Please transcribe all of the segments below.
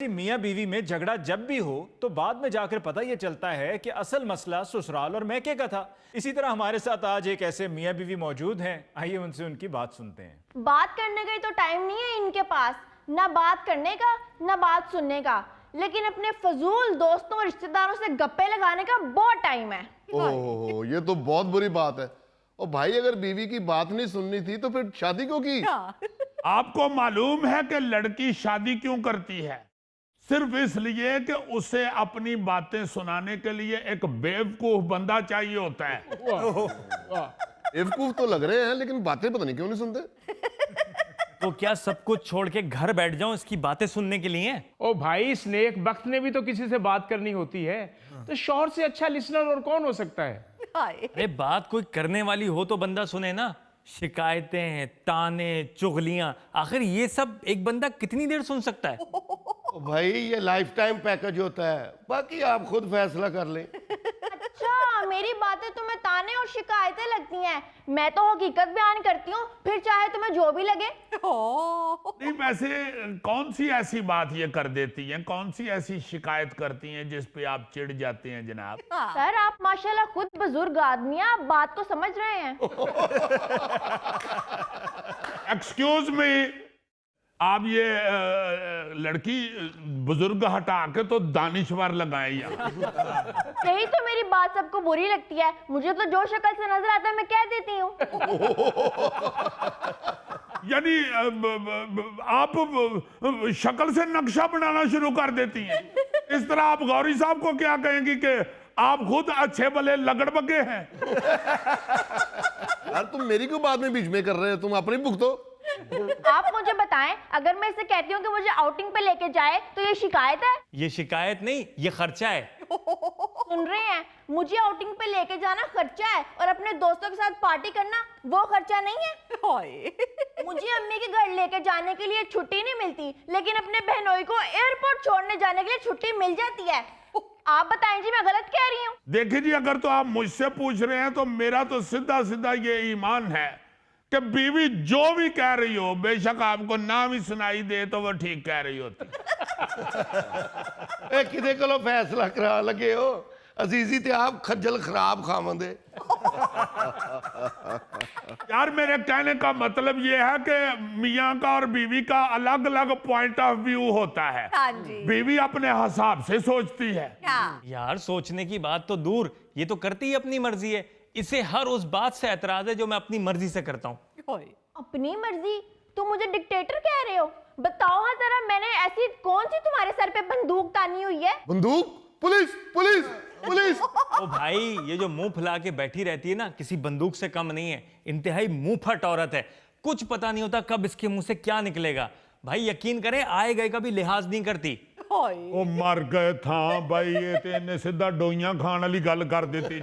मियाँ बीवी में झगड़ा जब भी हो तो बाद में जाकर पता ये चलता है कि असल मसला ससुराल और मैके का था। इसी तरह हमारे साथ आज एक ऐसे मियाँ बीवी मौजूद हैं, आइए उनसे उनकी बात सुनते हैं। बात करने का ही तो टाइम नहीं है इनके पास, ना बात करने का ना बात सुनने का, लेकिन अपने फजूल दोस्तों और रिश्तेदारों से गप्पे लगाने का बहुत टाइम है। ओह, ये तो बहुत बुरी बात है। और भाई अगर बीवी की बात नहीं सुननी थी तो फिर शादी क्यों की? आपको मालूम है कि लड़की शादी क्यों करती है? सिर्फ इसलिए कि उसे अपनी बातें सुनाने के लिए एक बेवकूफ बंदा चाहिए होता है। बेवकूफ तो लग रहे हैं लेकिन बातें पता नहीं क्यों नहीं सुनते। तो क्या सब कुछ छोड़ के घर बैठ जाऊं इसकी बातें सुनने के लिए? ओ भाई, स्नेक वक्त ने भी तो किसी से बात करनी होती है, तो शौहर से अच्छा लिसनर और कौन हो सकता है? अरे बात कोई करने वाली हो तो बंदा सुने ना। शिकायतें, ताने, चुगलियां, आखिर ये सब एक बंदा कितनी देर सुन सकता है? भाई ये लाइफ टाइम पैकेज होता है, बाकी आप खुद फैसला कर लें। अच्छा, मेरी बातें तुम्हें ताने और शिकायतें लगती हैं, मैं तो हकीकत बयान करती हूँ, फिर चाहे तुम्हें जो भी लगे। नहीं, वैसे कौन सी ऐसी बात ये कर देती हैं, कौन सी ऐसी शिकायत करती हैं जिस पे आप चिढ़ जाते हैं जनाब? सर, आप माशाल्लाह खुद बुजुर्ग आदमी हैं, आप बात को समझ रहे हैं। एक्सक्यूज मी, आप ये लड़की बुजुर्ग हटा के तो दानिशवर लगाए यहाँ। यही तो मेरी बात सबको बुरी लगती है, मुझे तो जो शक्ल से नजर आता है मैं कह देती हूँ। यानी आप शक्ल से नक्शा बनाना शुरू कर देती हैं। इस तरह आप गौरी साहब को क्या कहेंगी कि आप खुद अच्छे भले लगड़बगे हैं? यार तुम मेरी क्यों बाद में बीच में कर रहे हो, तुम अपनी भुगतो। आप मुझे बताएं, अगर मैं इसे कहती हूँ कि मुझे आउटिंग पे लेके जाए तो ये शिकायत है? ये शिकायत नहीं, ये खर्चा है। सुन रहे हैं, मुझे आउटिंग पे लेके जाना खर्चा है और अपने दोस्तों के साथ पार्टी करना वो खर्चा नहीं है। मुझे अम्मी के घर लेके जाने के लिए छुट्टी नहीं मिलती, लेकिन अपने बहनोई को एयरपोर्ट छोड़ने जाने के लिए छुट्टी मिल जाती है। आप बताएं जी, मैं गलत कह रही हूँ? देखिए जी, अगर तो आप मुझसे पूछ रहे हैं तो मेरा तो सीधा सीधा ये ईमान है कि बीवी जो भी कह रही हो, बेशक आपको ना भी सुनाई दे तो वो ठीक कह रही होती। किदे कोलों फैसला करा लगे हो? अजीजी ते आप खज्जल खराब खावंदे। यार मेरे कहने का मतलब ये है कि मियाँ का और बीवी का अलग अलग पॉइंट ऑफ व्यू होता है। हाँ जी। बीवी अपने हिसाब से सोचती है। यार सोचने की बात तो दूर, ये तो करती ही अपनी मर्जी है। इसे हर उस बात से एतराज है जो मैं अपनी मर्जी से करता हूँ। अपनी मर्जी? तुम मुझे डिक्टेटर कह रहे हो? बताओ हाँ जरा, मैंने ऐसी कौन सी तुम्हारे सर पे बंदूक तानी हुई है? बंदूक? Police police police! ओ भाई, ये जो मुंह फुला के बैठी रहती है ना, किसी बंदूक से कम नहीं है। इंतहाई मुंह फट औरत है, कुछ पता नहीं होता कब इसके मुंह से क्या निकलेगा। भाई यकीन करें, आए गए का भी लिहाज नहीं करती। ओ मर गए था भाई, ये तो इन्हें सीधा डोइयां खान वाली गल कर देती।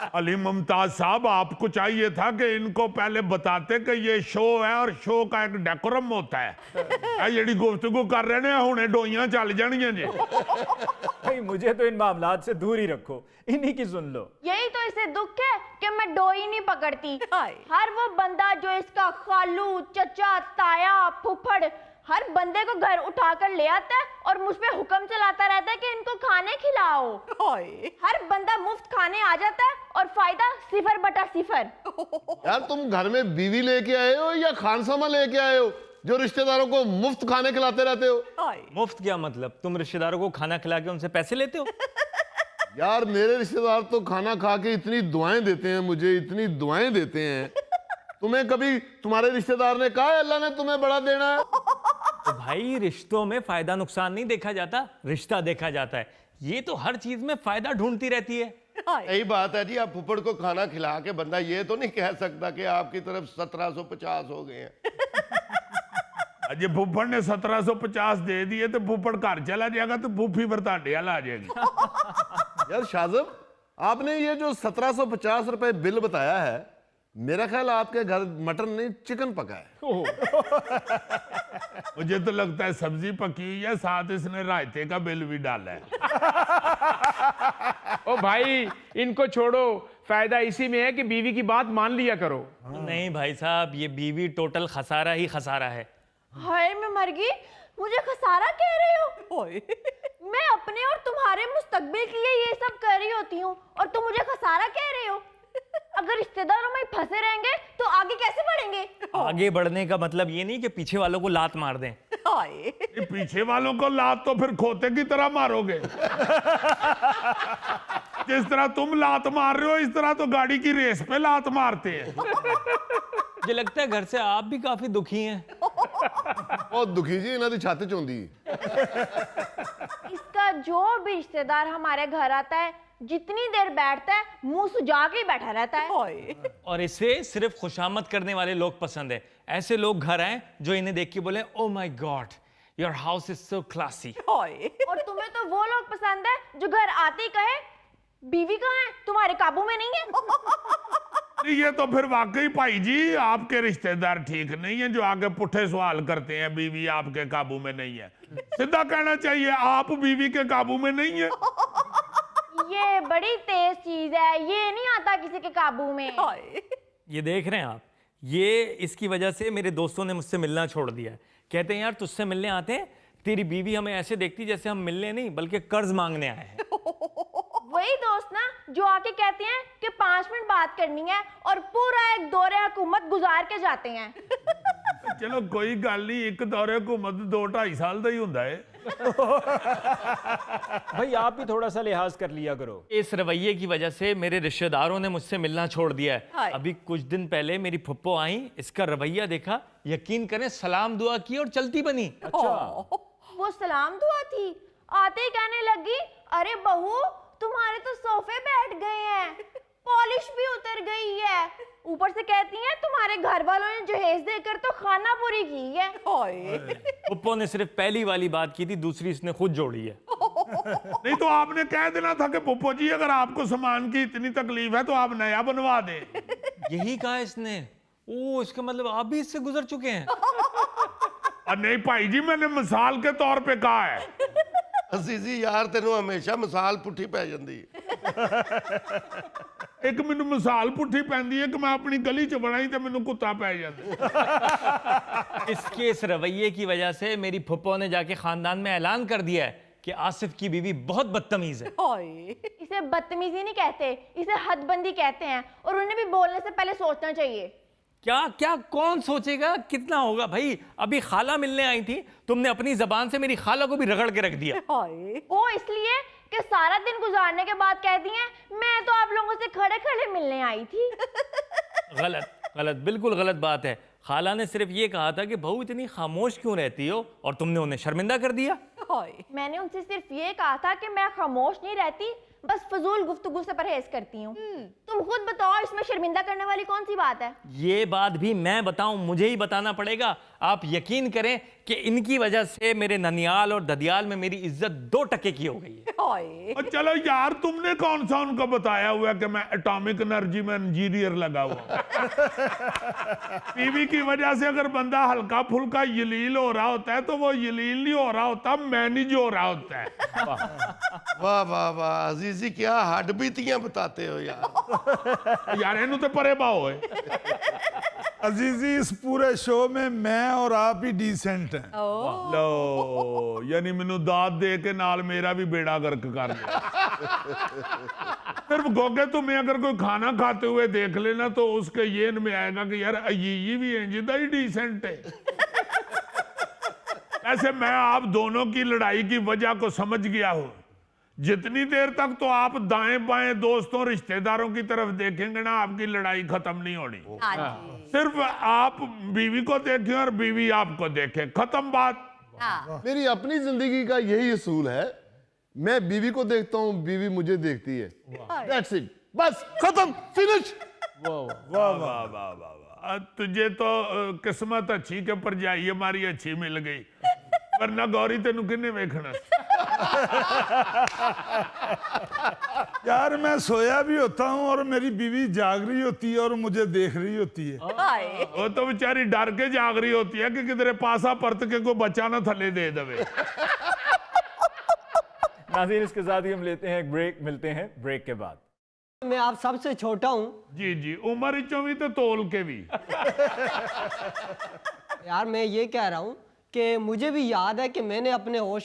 अली मुमताज साहब, आपको चाहिए था कि इनको पहले बताते कि ये शो है और शो का एक डेकोरम होता है। ये गुफ्तगू कर रहे हैं, हुणे डोइयां चल जानियां जी। भाई मुझे तो इन मामलात से दूर ही रखो, इन्हीं की सुन लो। यही तो इसे दुख है कि मैं डोई नहीं पकड़ती। हर वो बंदा जो इसका खालू, चचा, ताया, फुफड़, हर बंदे को घर उठाकर ले आता है और मुझ पे हुक्म चलाता रहता है कि इनको खाने खिलाओ। हर बंदा मुफ्त खाने आ जाता है और फायदा 0/0। यार तुम घर में बीवी लेके आए हो या खानसामा लेके आए हो जो रिश्तेदारों को मुफ्त खाने खिलाते रहते हो? मुफ्त क्या मतलब? तुम रिश्तेदारों को खाना खिला के उनसे पैसे लेते हो? यार मेरे रिश्तेदार तो खाना खा के इतनी दुआएं देते हैं मुझे, इतनी दुआएं देते हैं। तुम्हें कभी तुम्हारे रिश्तेदार ने कहा अल्लाह ने तुम्हें बड़ा देना है? तो भाई रिश्तों में फायदा नुकसान नहीं देखा जाता, रिश्ता देखा जाता है। ये तो हर चीज में फायदा ढूंढती रहती है। यही बात है जी, आप फुफड़ को खाना खिला के बंदा ये तो नहीं कह सकता कि आपकी तरफ 1750 हो गए हैं। अजय फुफड़ ने 1750 दे दिए तो फुफड़ घर चला जाएगा तो फूफी बरतांडे आ जाएगी। यार शाहजब, आपने ये जो 1750 रुपए बिल बताया है, मेरा ख्याल आपके घर मटन नहीं चिकन पका है। मुझे तो लगता है सब्जी पकी हुई है, साथ इसने रायते का बिल भी डाला है। ओ भाई, इनको छोड़ो, फायदा इसी में है कि बीवी की बात मान लिया करो। नहीं भाई साहब, ये बीवी टोटल खसारा ही खसारा है। हाय मैं मर गई, मुझे खसारा कह रहे हो? मैं अपने और तुम्हारे मुस्तकबिल के लिए ये सब कर रही होती हूँ और तुम मुझे खसारा कह रहे हो? अगर रिश्तेदारों में फंसे रहेंगे तो आगे कैसे बढ़ेंगे? आगे बढ़ने का मतलब ये नहीं कि पीछे वालों को लात मार दें। ये पीछे वालों को लात तो फिर खोते की तरह मारोगे। जिस तरह तुम लात मार रहे हो इस तरह तो गाड़ी की रेस पे लात मारते हैं। मुझे लगता है घर से आप भी काफी दुखी हैं। बहुत दुखी जी, इन्हों की छाती चौंदी। इसका जो भी रिश्तेदार हमारे घर आता है, जितनी देर बैठता है मुंह सुजा के ही बैठा रहता है। और इसे सिर्फ खुशामद करने वाले लोग पसंद है। ऐसे लोग घर आए जो इन्हें देख के बोले, oh my God, your house is so classy. और तुम्हें तो वो लोग पसंद है जो घर आते ही कहे, बीवी कहाँ है, तुम्हारे काबू में नहीं है। ये तो फिर वाकई भाई जी आपके रिश्तेदार ठीक नहीं है जो आगे पुट्ठे सवाल करते हैं, बीवी आपके काबू में नहीं है। सीधा कहना चाहिए आप बीवी के काबू में नहीं है। ये बड़ी तेज चीज है, ये नहीं आता किसी के काबू में। ये देख रहे हैं आप, ये इसकी वजह से मेरे दोस्तों ने मुझसे मिलना छोड़ दिया है। कहते हैं यार तुझसे मिलने आते हैं, तेरी बीवी हमें ऐसे देखती जैसे हम मिलने नहीं बल्कि कर्ज मांगने आए हैं। वही दोस्त ना जो आके कहते हैं कि 5 मिनट बात करनी है और पूरा एक दौरे हुकूमत गुजार के जाते हैं। चलो कोई गल नहीं, एक दौरे हुकूमत 2-2.5 साल का ही हुंदा है। भाई आप भी थोड़ा सा लिहाज कर लिया करो। इस रवैये की वजह से मेरे रिश्तेदारों ने मुझसे मिलना छोड़ दिया है। अभी कुछ दिन पहले मेरी फुप्पो आई, इसका रवैया देखा, यकीन करें सलाम दुआ की और चलती बनी। अच्छा, वो सलाम दुआ थी, आते ही कहने लगी, अरे बहू तुम्हारे तो सोफे बैठ गए हैं, पॉलिश भी उतर गई है, ऊपर से कहती हैं तुम्हारे घर वालों ने जहेज देकर तो खाना पूरी की है। फुप्पो ने सिर्फ पहली वाली बात की थी, दूसरी इसने खुद जोड़ी है। नहीं तो आपने कह देना था कि पुप्पो जी अगर आपको सामान की इतनी तकलीफ है तो आप नया बनवा दें। यही कहा इसने। ओ, इसका मतलब आप भी इससे गुजर चुके हैं। और नहीं भाई जी, मैंने मिसाल के तौर पे कहा है। अजीजी यार तेनों हमेशा मिसाल पुठी पै जाती एक मैनू मिसाल पुठी पैंदी है कि मैं अपनी गली च बना ही तो मैनू कुत्ता पै जाता। इसके इस रवैये की वजह से मेरी फुप्पो ने जाके खानदान में ऐलान कर दिया है कि आसिफ की बीवी बहुत बदतमीज है। इसे बदतमीजी नहीं कहते, इसे हदबंदी कहते हैं, और उन्हें भी बोलने से पहले सोचना चाहिए। क्या क्या कौन सोचेगा कितना होगा भाई। अभी खाला मिलने आई थी, तुमने अपनी जबान से मेरी खाला को भी रगड़ के रख दिया। वो इसलिए कि सारा दिन गुजारने के बाद कहती हैं मैं तो आप लोगों से खड़े खड़े मिलने आई थी। गलत गलत, बिल्कुल गलत बात है। खाला ने सिर्फ ये कहा था कि बहू इतनी खामोश क्यों रहती हो, और तुमने उन्हें शर्मिंदा कर दिया। मैंने उनसे सिर्फ ये कहा था कि मैं खामोश नहीं रहती, बस फजूल गुफ्तगू से परहेज करती हूँ। तुम खुद बताओ इसमें शर्मिंदा करने वाली कौन सी बात है? ये बात भी मैं बताऊं, मुझे ही बताना पड़ेगा। आप यकीन करें कि इनकी वजह से मेरे ननियाल और ददियाल में मेरी इज्जत 2 टके की हो गई है। और चलो यार, तुमने कौन सा उनको बताया हुआ कि मैं एटॉमिक एनर्जी में इंजीनियर लगा हुआ। टीवी की वजह से अगर बंदा हल्का फुल्का यलील हो रहा होता है तो वो यलील नहीं हो रहा होता, मैनेज हो रहा होता है। वाह वाह वाह अजीजी, क्या हड बीतियां बताते हो यार। यार इन्हू तो परे बाओ है। अजीजी इस पूरे शो में मैं और आप ही डिसेंट हैं। लो, यानी मैनू दाद दे के नाल मेरा भी बेड़ा गर्क कर दिया। सिर्फ गोगे तुम्हें अगर कोई खाना खाते हुए देख लेना तो उसके ये में आएगा कि यार ये भी इंजिदा ही डिसेंट है। ऐसे मैं आप दोनों की लड़ाई की वजह को समझ गया हूं। जितनी देर तक तो आप दाएं बाएं दोस्तों रिश्तेदारों की तरफ देखेंगे ना, आपकी लड़ाई खत्म नहीं होनी। सिर्फ आप बीवी को देखें और बीवी आपको देखे, खत्म बात। मेरी अपनी जिंदगी का यही असूल है, मैं बीवी को देखता हूं, बीवी मुझे देखती है। That's it, बस खत्म, फिनिश। वाह वाह वाह वाह वाह। तुझे तो किस्मत अच्छी के परजाई हमारी अच्छी मिल गई, वरना गौरी तेनू किन्ने वेखना। यार मैं सोया भी होता हूँ और मेरी बीवी जाग रही होती है और मुझे देख रही होती है। वो तो बेचारी डर के जाग रही होती है कि किधरे पासा परत के कोई बच्चा ना थले दे दे। नाज़रीन, इसके साथ ही हम लेते हैं एक ब्रेक, मिलते हैं ब्रेक के बाद। मैं आप सबसे छोटा हूँ जी जी, उम्र चो भी तो तोल के भी। यार। मैं ये कह रहा हूँ कि मुझे भी याद है कि मैंने अपने होश